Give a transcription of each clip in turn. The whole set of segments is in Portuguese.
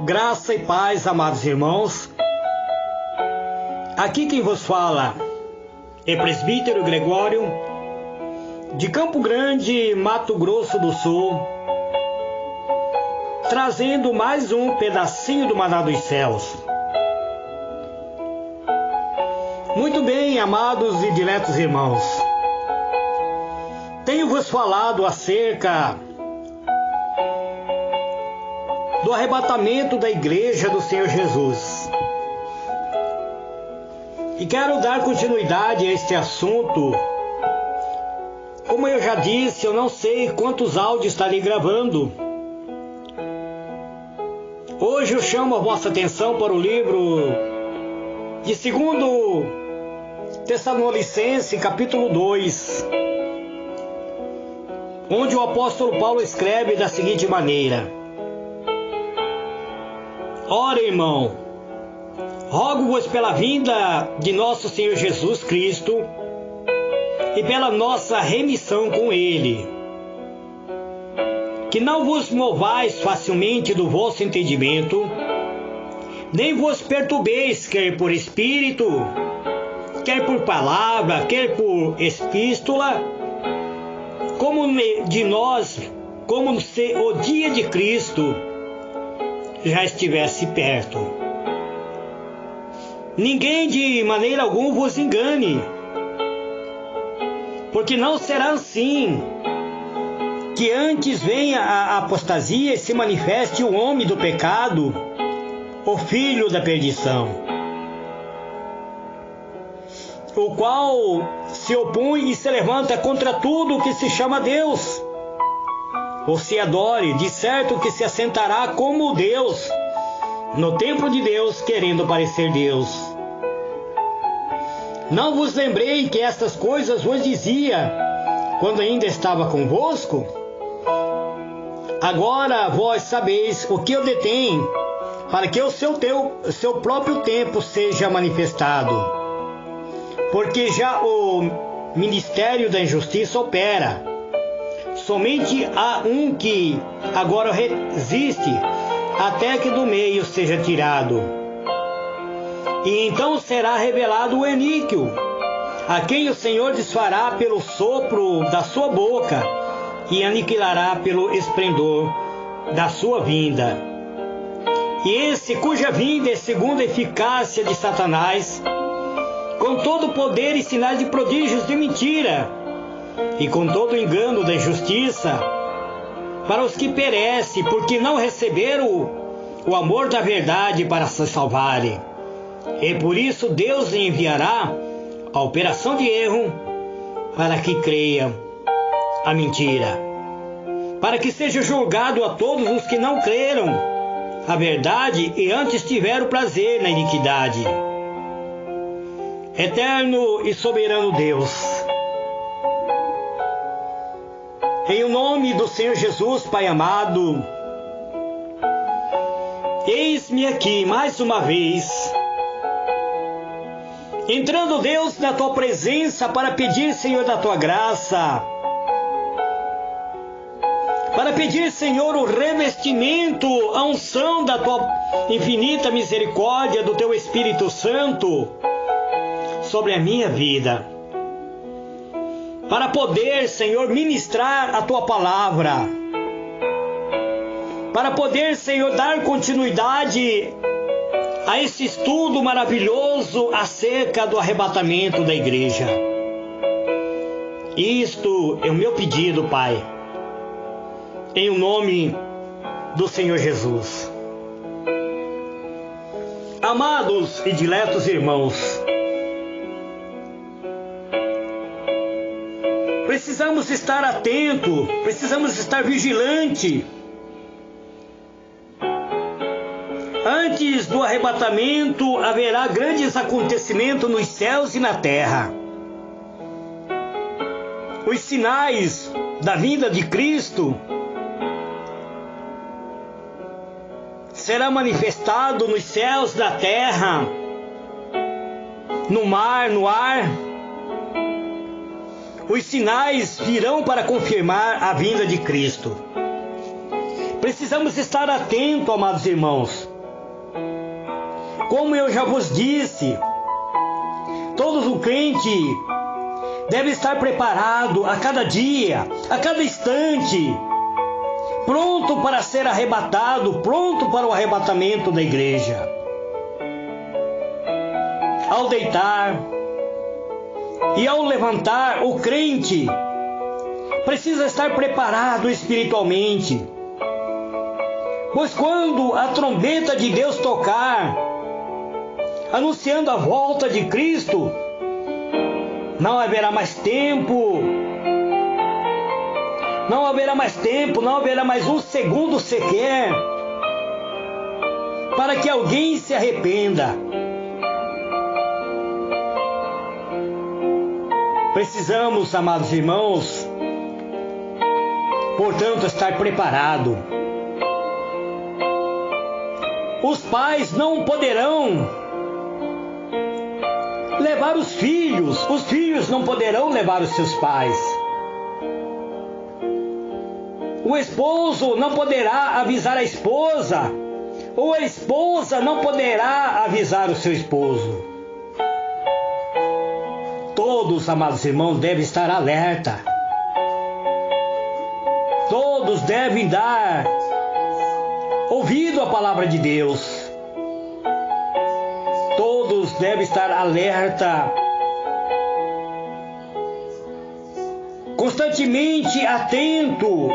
Graça e paz, amados irmãos. Aqui quem vos fala é presbítero Gregório, de Campo Grande, Mato Grosso do Sul, trazendo mais um pedacinho do maná dos céus. Muito bem, amados e diletos irmãos, tenho vos falado acerca do arrebatamento da igreja do Senhor Jesus. E quero dar continuidade a este assunto. Como eu já disse, eu não sei quantos áudios estarei gravando. Hoje eu chamo a vossa atenção para o livro de 2 Tessalonicenses, capítulo 2, onde o apóstolo Paulo escreve da seguinte maneira: Ora, irmão, rogo-vos pela vinda de nosso Senhor Jesus Cristo e pela nossa remissão com Ele, que não vos movais facilmente do vosso entendimento, nem vos perturbeis, quer por espírito, quer por palavra, quer por epístola, como se o dia de Cristo já estivesse perto. Ninguém de maneira alguma vos engane, porque não será assim, que antes venha a apostasia e se manifeste o homem do pecado, o filho da perdição, o qual se opõe e se levanta contra tudo o que se chama Deus, ou se adore, de certo que se assentará como Deus no templo de Deus, querendo parecer Deus. Não vos lembrei que estas coisas vos dizia quando ainda estava convosco? Agora vós sabeis o que eu detenho, para que o seu próprio tempo seja manifestado. Porque já o ministério da injustiça opera. Somente há um que agora resiste, até que do meio seja tirado. E então será revelado o iníquo, a quem o Senhor desfará pelo sopro da sua boca e aniquilará pelo esplendor da sua vinda. E esse cuja vinda é segundo a eficácia de Satanás, com todo o poder e sinais de prodígios de mentira, e com todo o engano da injustiça, para os que perecem, porque não receberam o amor da verdade para se salvarem. E por isso Deus enviará a operação de erro, para que creiam a mentira, para que seja julgado a todos os que não creram a verdade e antes tiveram prazer na iniquidade. Eterno e soberano Deus, em o nome do Senhor Jesus, Pai amado, eis-me aqui mais uma vez, entrando, Deus, na Tua presença para pedir, Senhor, da Tua graça, para pedir, Senhor, o revestimento, a unção da Tua infinita misericórdia, do Teu Espírito Santo sobre a minha vida, para poder, Senhor, ministrar a Tua palavra, para poder, Senhor, dar continuidade a esse estudo maravilhoso acerca do arrebatamento da igreja. Isto é o meu pedido, Pai, em o nome do Senhor Jesus. Amados e diletos irmãos, precisamos estar atentos, precisamos estar vigilantes. Antes do arrebatamento haverá grandes acontecimentos nos céus e na terra. Os sinais da vinda de Cristo serão manifestados nos céus, na terra, no mar, no ar. Os sinais virão para confirmar a vinda de Cristo. Precisamos estar atentos, amados irmãos, Como eu já vos disse, todo o crente deve estar preparado a cada dia, a cada instante, pronto para ser arrebatado, pronto para o arrebatamento da igreja. Ao deitar e ao levantar, o crente precisa estar preparado espiritualmente, pois quando a trombeta de Deus tocar, anunciando a volta de Cristo, não haverá mais tempo, não haverá mais um segundo sequer para que alguém se arrependa. Precisamos, amados irmãos, portanto, estar preparado. Os pais não poderão levar os filhos não poderão levar os seus pais. O esposo não poderá avisar a esposa, ou a esposa não poderá avisar o seu esposo. Todos, amados irmãos, devem estar alerta. Todos devem dar ouvido à palavra de Deus. Todos devem estar alerta, constantemente atento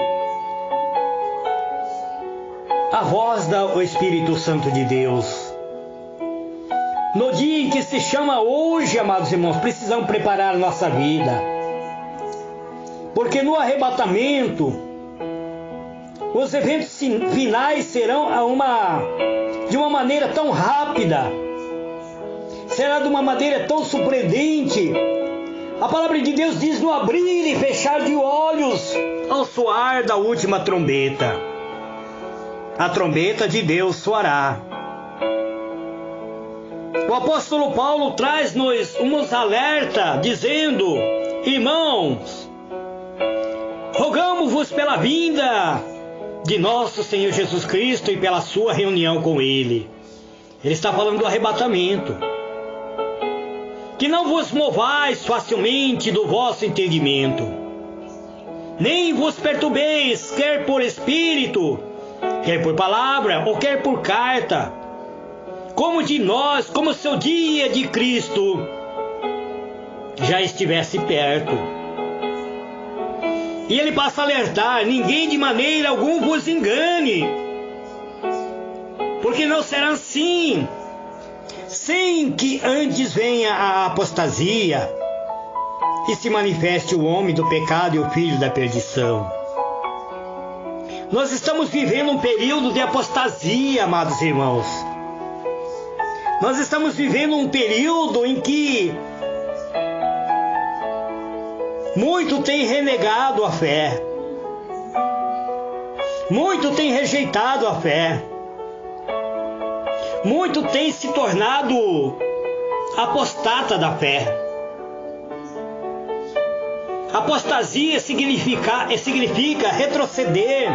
à voz do Espírito Santo de Deus. No dia em que se chama hoje, amados irmãos, precisamos preparar a nossa vida, porque no arrebatamento, os eventos finais serão de uma maneira tão rápida, será de uma maneira tão surpreendente. A palavra de Deus diz: no abrir e fechar de olhos, ao soar da última trombeta. A trombeta de Deus soará. O apóstolo Paulo traz-nos uns alerta, dizendo: irmãos, rogamo-vos pela vinda de nosso Senhor Jesus Cristo e pela sua reunião com Ele. Ele está falando do arrebatamento. Que não vos movais facilmente do vosso entendimento, nem vos perturbeis, quer por espírito, quer por palavra, ou quer por carta, como se o dia de Cristo já estivesse perto. E ele passa a alertar: ninguém de maneira alguma vos engane, porque não será assim, sem que antes venha a apostasia e se manifeste o homem do pecado e o filho da perdição. Nós estamos vivendo um período de apostasia, amados irmãos. Nós estamos vivendo um período em que muito tem renegado a fé, muito tem rejeitado a fé, muito tem se tornado apostata da fé. Apostasia significa retroceder,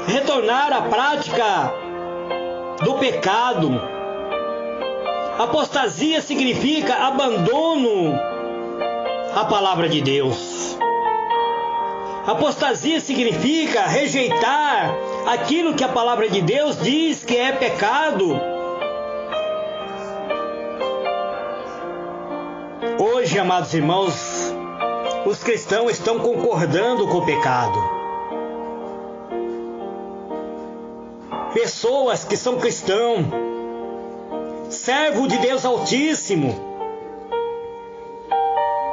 retornar à prática do pecado. Apostasia significa abandono à palavra de Deus. Apostasia significa rejeitar aquilo que a palavra de Deus diz que é pecado. Hoje, amados irmãos, os cristãos estão concordando com o pecado. Pessoas que são cristãos, servo de Deus Altíssimo,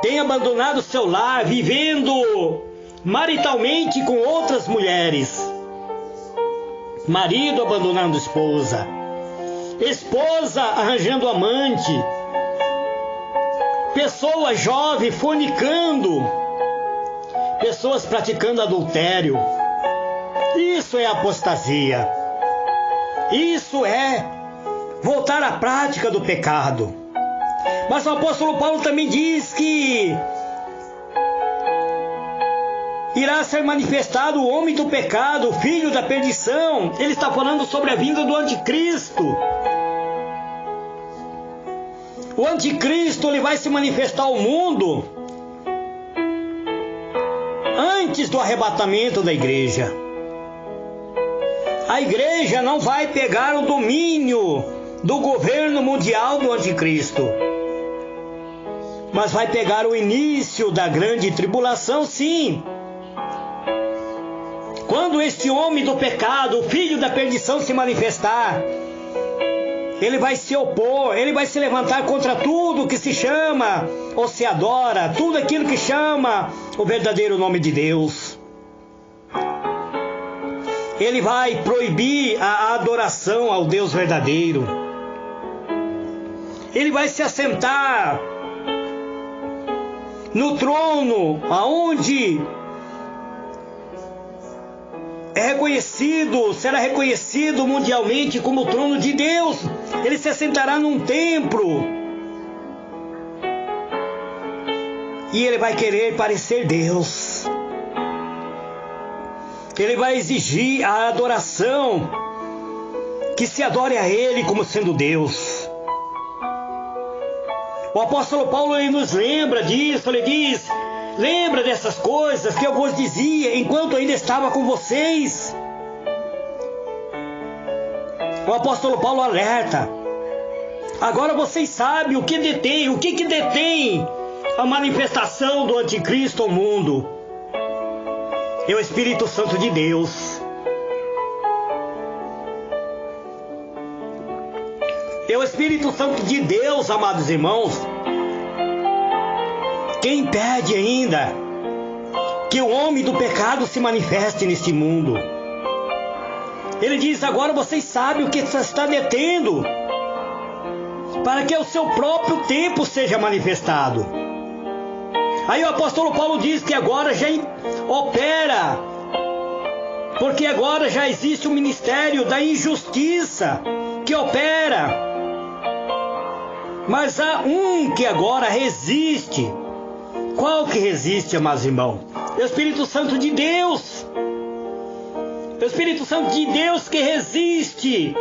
têm abandonado seu lar, vivendo maritalmente com outras mulheres. Marido abandonando esposa, esposa arranjando amante, pessoa jovem fornicando, pessoas praticando adultério. Isso é apostasia. Isso é voltar à prática do pecado. Mas o apóstolo Paulo também diz que irá ser manifestado o homem do pecado, o filho da perdição. Ele está falando sobre a vinda do anticristo. O anticristo ele vai se manifestar ao mundo antes do arrebatamento da igreja. A igreja não vai pegar o domínio do governo mundial do anticristo, mas vai pegar o início da grande tribulação, sim. Quando este homem do pecado, o filho da perdição, se manifestar, ele vai se opor, ele vai se levantar contra tudo que se chama ou se adora, tudo aquilo que chama o verdadeiro nome de Deus. Ele vai proibir a adoração ao Deus verdadeiro. Ele vai se assentar no trono aonde será reconhecido mundialmente como o trono de Deus. Ele se assentará num templo e ele vai querer parecer Deus. Ele vai exigir a adoração, que se adore a ele como sendo Deus. O apóstolo Paulo ele nos lembra disso, ele diz: lembra dessas coisas que eu vos dizia enquanto ainda estava com vocês. O apóstolo Paulo alerta: agora vocês sabem o que detém a manifestação do anticristo ao mundo. É o Espírito Santo de Deus. É o Espírito Santo de Deus, amados irmãos, que impede ainda que o homem do pecado se manifeste neste mundo. Ele diz: agora vocês sabem o que está detendo, para que o seu próprio tempo seja manifestado. Aí o apóstolo Paulo diz que agora já opera, porque agora já existe o ministério da injustiça que opera. Mas há um que agora resiste. Qual que resiste, amados irmãos? É o Espírito Santo de Deus. É o Espírito Santo de Deus que resiste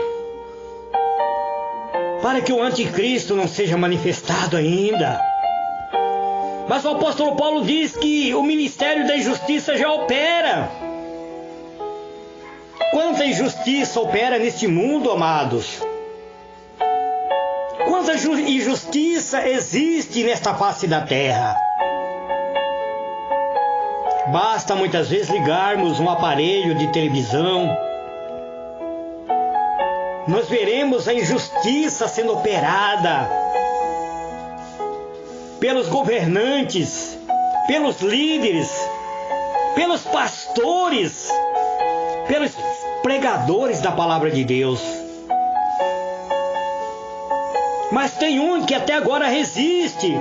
para que o anticristo não seja manifestado ainda. Mas o apóstolo Paulo diz que o ministério da injustiça já opera. Quanta injustiça opera neste mundo, amados? Quanta injustiça existe nesta face da terra? Basta muitas vezes ligarmos um aparelho de televisão, nós veremos a injustiça sendo operada pelos governantes, pelos líderes, pelos pastores, pelos pregadores da palavra de Deus. Mas tem um que até agora resiste,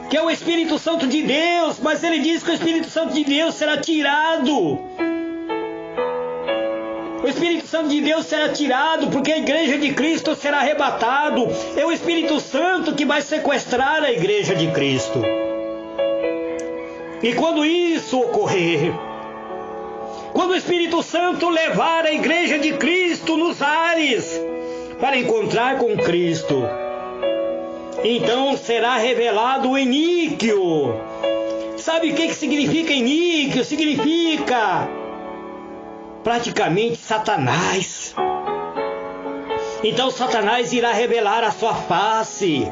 que é o Espírito Santo de Deus, mas ele diz que o Espírito Santo de Deus será tirado. O Espírito Santo de Deus será tirado, porque a igreja de Cristo será arrebatado. É o Espírito Santo que vai sequestrar a igreja de Cristo. E quando isso ocorrer, quando o Espírito Santo levar a igreja de Cristo nos ares para encontrar com Cristo, então será revelado o iníquio. Sabe o que significa iníquio? Significa praticamente Satanás. Então Satanás irá revelar a sua face.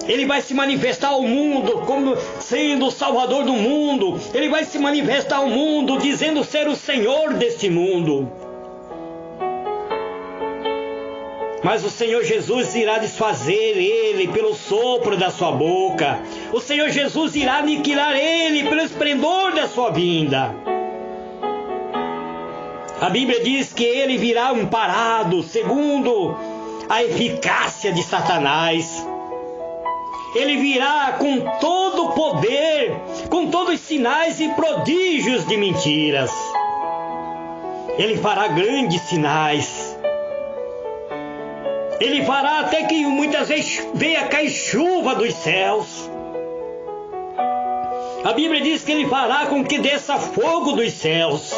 Ele vai se manifestar ao mundo como sendo o Salvador do mundo. Ele vai se manifestar ao mundo dizendo ser o Senhor deste mundo. Mas o Senhor Jesus irá desfazer ele pelo sopro da sua boca. O Senhor Jesus irá aniquilar ele pelo esplendor da sua vinda. A Bíblia diz que ele virá amparado segundo a eficácia de Satanás. Ele virá com todo o poder, com todos os sinais e prodígios de mentiras. Ele fará grandes sinais. Ele fará até que muitas vezes venha cair chuva dos céus. A Bíblia diz que ele fará com que desça fogo dos céus.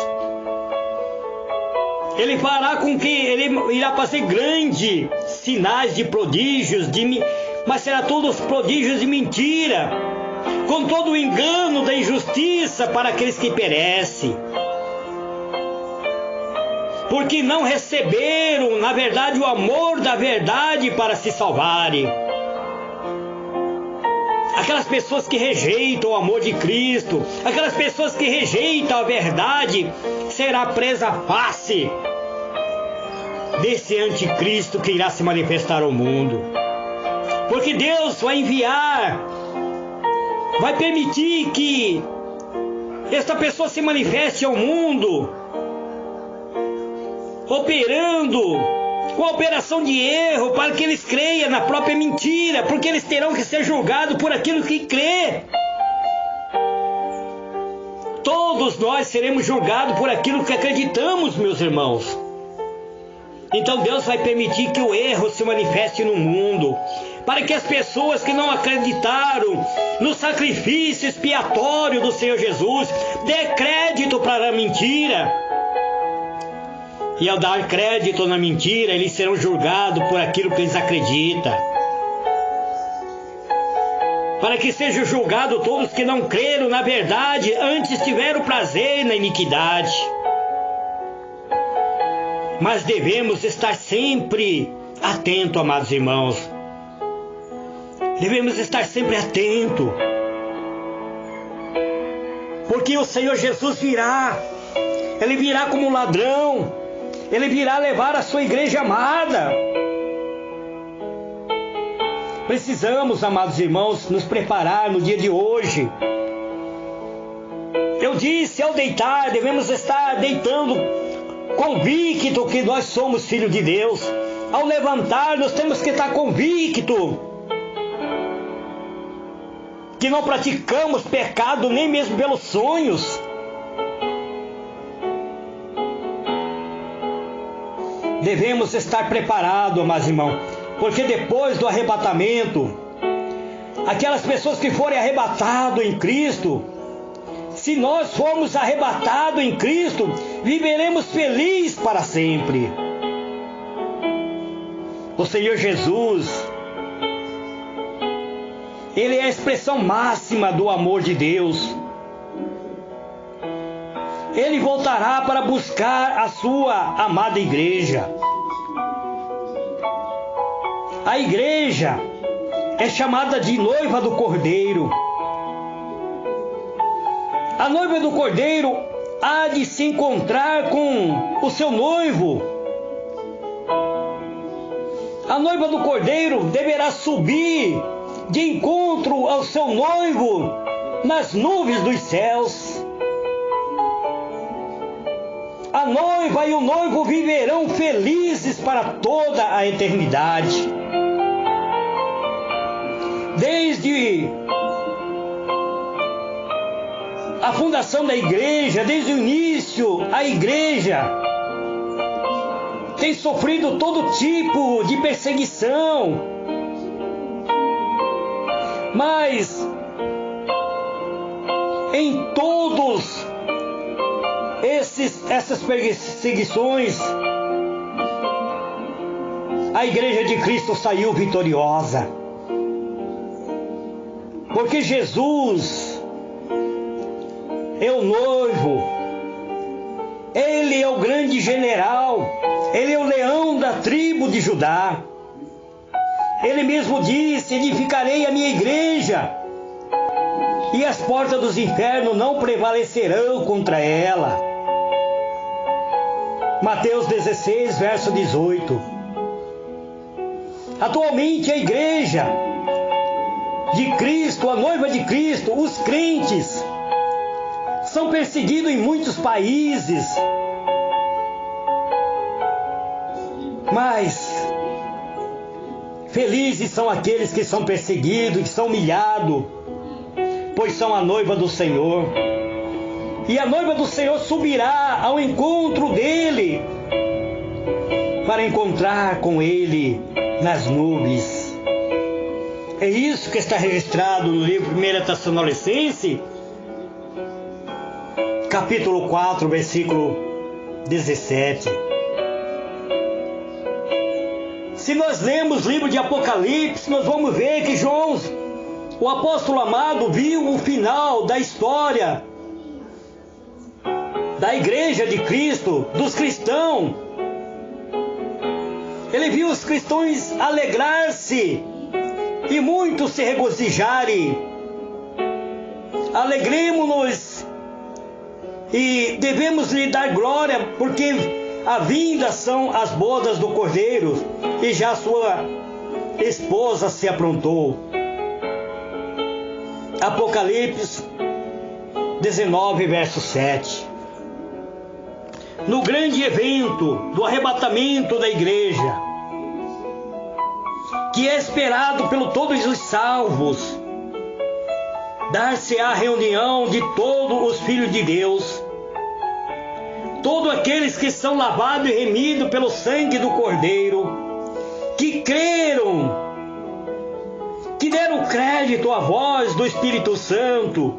Ele fará com que ele irá fazer grandes sinais de prodígios, mas será todos prodígios de mentira, com todo o engano da injustiça para aqueles que perecem, porque não receberam, na verdade, o amor da verdade para se salvarem. Aquelas pessoas que rejeitam o amor de Cristo, aquelas pessoas que rejeitam a verdade, será presa fácil desse anticristo que irá se manifestar ao mundo. Porque Deus vai enviar, vai permitir que esta pessoa se manifeste ao mundo, operando com a operação de erro, para que eles creiam na própria mentira, porque eles terão que ser julgados por aquilo que crê. Todos nós seremos julgados por aquilo que acreditamos, meus irmãos. Então Deus vai permitir que o erro se manifeste no mundo, para que as pessoas que não acreditaram no sacrifício expiatório do Senhor Jesus dê crédito para a mentira. E ao dar crédito na mentira, eles serão julgados por aquilo que eles acreditam. Para que sejam julgados todos que não creram na verdade, antes tiveram prazer na iniquidade. Mas devemos estar sempre atentos, amados irmãos. Devemos estar sempre atentos. Porque o Senhor Jesus virá. Ele virá como um ladrão. Ele virá levar a sua igreja amada. Precisamos, amados irmãos, nos preparar no dia de hoje. Eu disse, ao deitar, devemos estar deitando convicto que nós somos filhos de Deus. Ao levantar, nós temos que estar convicto que não praticamos pecado nem mesmo pelos sonhos. Devemos estar preparados, amados irmãos, porque depois do arrebatamento, aquelas pessoas que forem arrebatadas em Cristo, se nós formos arrebatados em Cristo, viveremos felizes para sempre. O Senhor Jesus, Ele é a expressão máxima do amor de Deus. Ele voltará para buscar a sua amada igreja. A igreja é chamada de noiva do Cordeiro. A noiva do Cordeiro há de se encontrar com o seu noivo. A noiva do Cordeiro deverá subir de encontro ao seu noivo nas nuvens dos céus. A noiva e o noivo viverão felizes para toda a eternidade. Desde a fundação da igreja, desde o início, a igreja tem sofrido todo tipo de perseguição. Mas em todos essas perseguições, a igreja de Cristo saiu vitoriosa. Porque Jesus é o noivo, Ele é o grande general, Ele é o leão da tribo de Judá. Ele mesmo disse: edificarei a minha igreja, e as portas dos infernos não prevalecerão contra ela. Mateus 16, verso 18. Atualmente a igreja de Cristo, a noiva de Cristo, os crentes, são perseguidos em muitos países. Mas felizes são aqueles que são perseguidos, que são humilhados, pois são a noiva do Senhor. E a noiva do Senhor subirá ao encontro dele, para encontrar com ele nas nuvens. É isso que está registrado no livro 1 Tessalonicenses, capítulo 4, versículo 17. Se nós lemos o livro de Apocalipse, nós vamos ver que João, o apóstolo amado, viu o final da história da igreja de Cristo, dos cristãos. Ele viu os cristãos alegrar-se e muitos se regozijarem. Alegremos-nos e devemos lhe dar glória, porque a vinda são as bodas do Cordeiro e já sua esposa se aprontou. Apocalipse 19, verso 7. No grande evento do arrebatamento da igreja, que é esperado por todos os salvos, dar-se-á a reunião de todos os filhos de Deus, todos aqueles que são lavados e remidos pelo sangue do Cordeiro, que creram, que deram crédito à voz do Espírito Santo,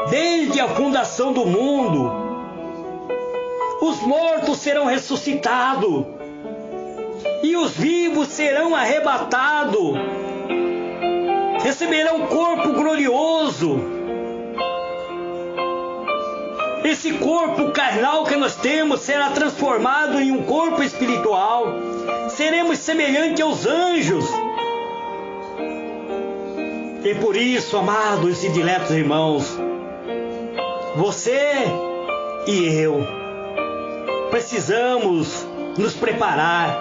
desde a fundação do mundo. Os mortos serão ressuscitados, e os vivos serão arrebatados, receberão um corpo glorioso. Esse corpo carnal que nós temos será transformado em um corpo espiritual. Seremos semelhantes aos anjos. E por isso, amados e diletos irmãos, você e eu precisamos nos preparar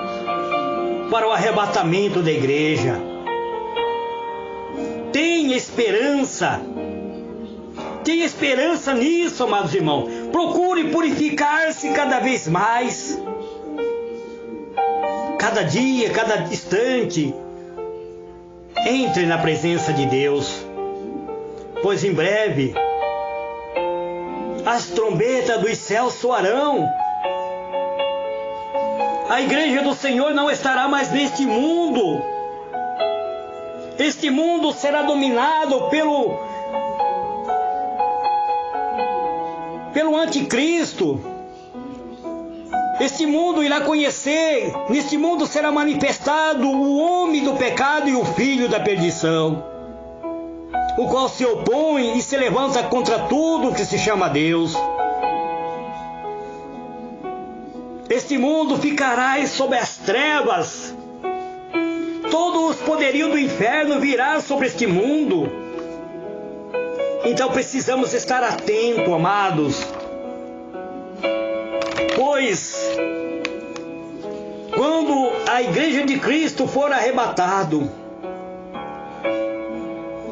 para o arrebatamento da igreja. Tenha esperança. Tenha esperança nisso, amados irmãos. Procure purificar-se cada vez mais. Cada dia, cada instante. Entre na presença de Deus. Pois em breve as trombetas dos céus soarão. A igreja do Senhor não estará mais neste mundo. Este mundo será dominado pelo anticristo. Este mundo irá conhecer, neste mundo será manifestado o homem do pecado e o filho da perdição, o qual se opõe e se levanta contra tudo que se chama Deus. Este mundo ficará sob as trevas. Todos os poderios do inferno virá sobre este mundo. Então precisamos estar atentos, amados. Pois, quando a igreja de Cristo for arrebatado,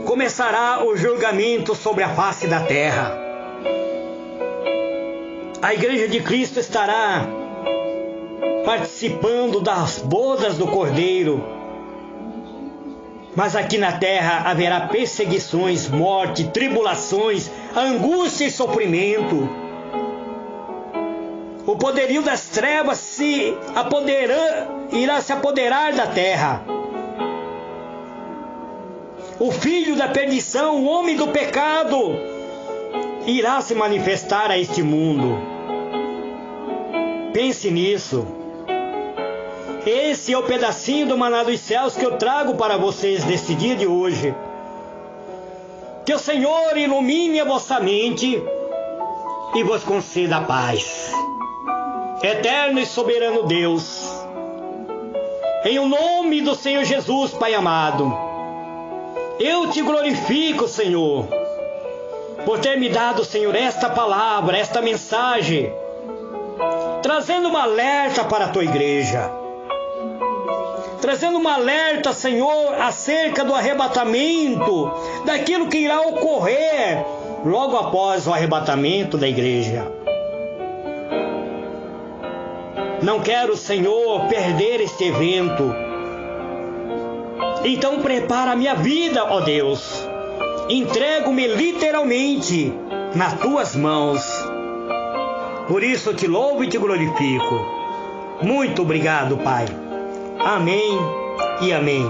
começará o julgamento sobre a face da terra. A igreja de Cristo estará participando das bodas do Cordeiro. Mas aqui na terra haverá perseguições, morte, tribulações, angústia e sofrimento. O poderio das trevas irá se apoderar da terra. O filho da perdição, o homem do pecado, irá se manifestar a este mundo. Pense nisso. Esse é o pedacinho do maná dos céus que eu trago para vocês neste dia de hoje. Que o Senhor ilumine a vossa mente e vos conceda a paz. Eterno e soberano Deus, em o nome do Senhor Jesus, Pai amado, eu te glorifico, Senhor, por ter me dado, Senhor, esta palavra, esta mensagem, trazendo um alerta para a tua igreja. Trazendo um alerta, Senhor, acerca do arrebatamento, daquilo que irá ocorrer logo após o arrebatamento da igreja. Não quero, Senhor, perder este evento. Então prepara a minha vida, ó Deus. Entrego-me literalmente nas tuas mãos. Por isso eu te louvo e te glorifico. Muito obrigado, Pai. Amém e amém.